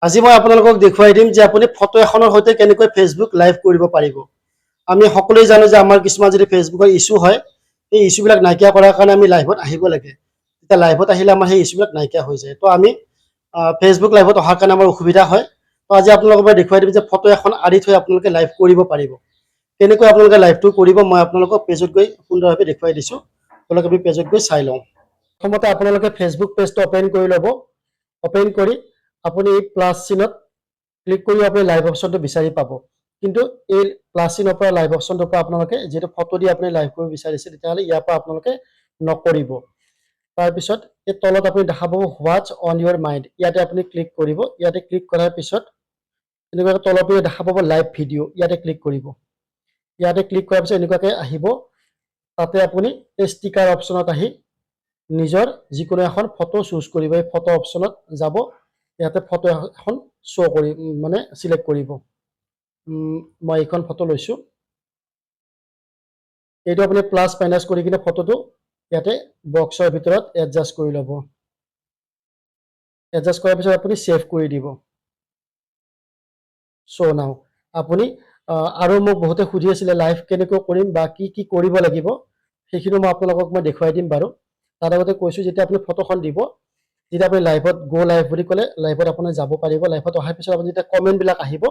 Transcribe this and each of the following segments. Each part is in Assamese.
আজি মই আপোনালোকক দেখুৱাই দিম যে আপুনি ফটো এখনৰ সৈতে কেনেকৈ ফেচবুক লাইভ কৰিব পাৰিব। আমি সকলোৱে জানো যে আমাৰ কিছুমান যদি ফেচবুকৰ ইছ্যু হয়, সেই ইছ্যুবিলাক নাইকিয়া কৰাৰ কাৰণে আমি লাইভত আহিব লাগে। তেতিয়া লাইভত আহিলে আমাৰ সেই ইছ্যুবিলাক নাইকিয়া হৈ যায়। তো আমি ফেচবুক লাইভত অহাৰ কাৰণে আমাৰ অসুবিধা হয়। তো আজি আপোনালোকক মই দেখুৱাই দিম যে ফটো এখন আঁৰি থৈ আপোনালোকে লাইভ কৰিব পাৰিব। কেনেকৈ আপোনালোকে লাইভটো কৰিব মই আপোনালোকক পেজত গৈ সুন্দৰভাৱে দেখুৱাই দিছোঁ। আপোনালোকে আমি পেজত গৈ চাই লওঁ। প্ৰথমতে আপোনালোকে ফেচবুক পেজটো অপেন কৰি ল'ব। অপেন কৰি আপুনি এই প্লাছ চিনত ক্লিক কৰি আপুনি লাইভ অপশ্যনটো বিচাৰি পাব। কিন্তু এই প্লাছ চিনৰ পৰা লাইভ অপশ্যনটোৰ পৰা আপোনালোকে যিহেতু ফটো দি আপুনি লাইভ কৰিব বিচাৰিছে, তেতিয়াহ'লে ইয়াৰ পৰা আপোনালোকে নকৰিব। তাৰপিছত এই তলত আপুনি দেখা পাব হোৱাটছ অন ইউৰ মাইণ্ড, ইয়াতে আপুনি ক্লিক কৰিব। ইয়াতে ক্লিক কৰাৰ পিছত এনেকুৱাকৈ তলৰ পিনে দেখা পাব লাইভ ভিডিঅ', ইয়াতে ক্লিক কৰিব। ইয়াতে ক্লিক কৰাৰ পিছত এনেকুৱাকৈ আহিব। তাতে আপুনি এই ষ্টিকাৰ অপশ্যনত আহি নিজৰ যিকোনো এখন ফটো চুজ কৰিব। এই ফটো অপশ্যনত যাব, ইয়াতে ফটো এখন শ্ব' কৰি মানে চিলেক্ট কৰিব। মই এইখন ফটো লৈছোঁ। এইটো আপুনি প্লাছ মাইনাছ কৰি কিনে ফটোটো ইয়াতে বক্সৰ ভিতৰত এডজাষ্ট কৰি ল'ব। এডজাষ্ট কৰাৰ পিছত আপুনি ছেভ কৰি দিব। চ' নাও আপুনি আৰু মোক বহুতে সুধি আছিলে লাইভ কেনেকৈ কৰিম বা কি কি কৰিব লাগিব, সেইখিনি মই আপোনালোকক মই দেখুৱাই দিম বাৰু। তাৰ আগতে কৈছোঁ, যেতিয়া আপুনি ফটোখন দিব, যেতিয়া আপুনি লাইভত গ' লাইভ বুলি ক'লে লাইভত আপুনি যাব পাৰিব। লাইভত অহাৰ পিছত আপুনি যেতিয়া কমেণ্টবিলাক আহিব,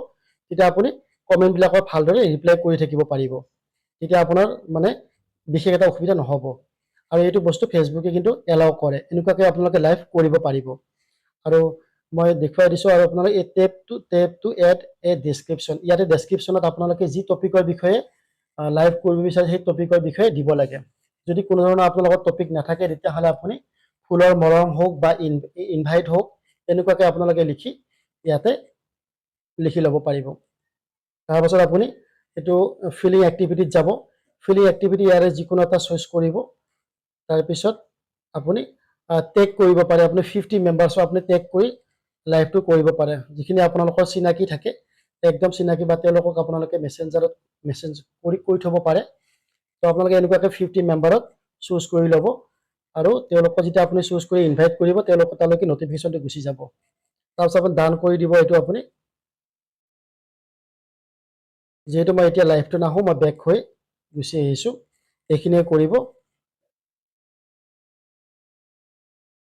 তেতিয়া আপুনি কমেণ্টবিলাকৰ ভালদৰে ৰিপ্লাই কৰি থাকিব পাৰিব। তেতিয়া আপোনাৰ মানে বিশেষ এটা অসুবিধা নহ'ব। আৰু এইটো বস্তু ফেচবুকে কিন্তু এলাউ কৰে, এনেকুৱাকৈ আপোনালোকে লাইভ কৰিব পাৰিব। আৰু মই দেখুৱাই দিছোঁ। আৰু আপোনালোকে এই টেপ টু এড এ ডেছক্ৰিপশ্যন, ইয়াতে ডেছক্ৰিপশ্যনত আপোনালোকে যি টপিকৰ বিষয়ে লাইভ কৰিব বিচাৰে সেই টপিকৰ বিষয়ে দিব লাগে। যদি কোনো ধৰণৰ আপোনালোকৰ টপিক নাথাকে, তেতিয়াহ'লে আপুনি ফুলৰ মৰম হওক বা ইনভাইট হওক, এনেকুৱাকৈ আপোনালোকে লিখি ইয়াতে লিখি ল'ব পাৰিব। তাৰপাছত আপুনি এইটো ফিলিং এক্টিভিটিত যাব। ফিলিং এক্টিভিটি ইয়াৰে যিকোনো এটা চইচ কৰিব। তাৰপিছত আপুনি টেগ কৰিব পাৰে। আপুনি 50 মেম্বাৰ্ছক আপুনি টেগ কৰি লাইভটো কৰিব পাৰে। যিখিনি আপোনালোকৰ চিনাকি থাকে, একদম চিনাকি, বা তেওঁলোকক আপোনালোকে মেছেঞ্জাৰত মেছেজ কৰি থ'ব পাৰে। তো আপোনালোকে এনেকুৱাকৈ 50 মেম্বাৰত চুজ কৰি ল'ব। আৰু তেওঁলোকক যেতিয়া আপুনি চুজ কৰি ইনভাইট কৰিব, তেওঁলোকৰ তালৈকে নটিফিকেশ্যনটো গুচি যাব। তাৰপিছত আপুনি ডান কৰি দিব। এইটো আপুনি যিহেতু মই এতিয়া লাইভটো নাহোঁ, মই বেক হৈ গুচি আহিছোঁ। এইখিনিয়ে কৰিব।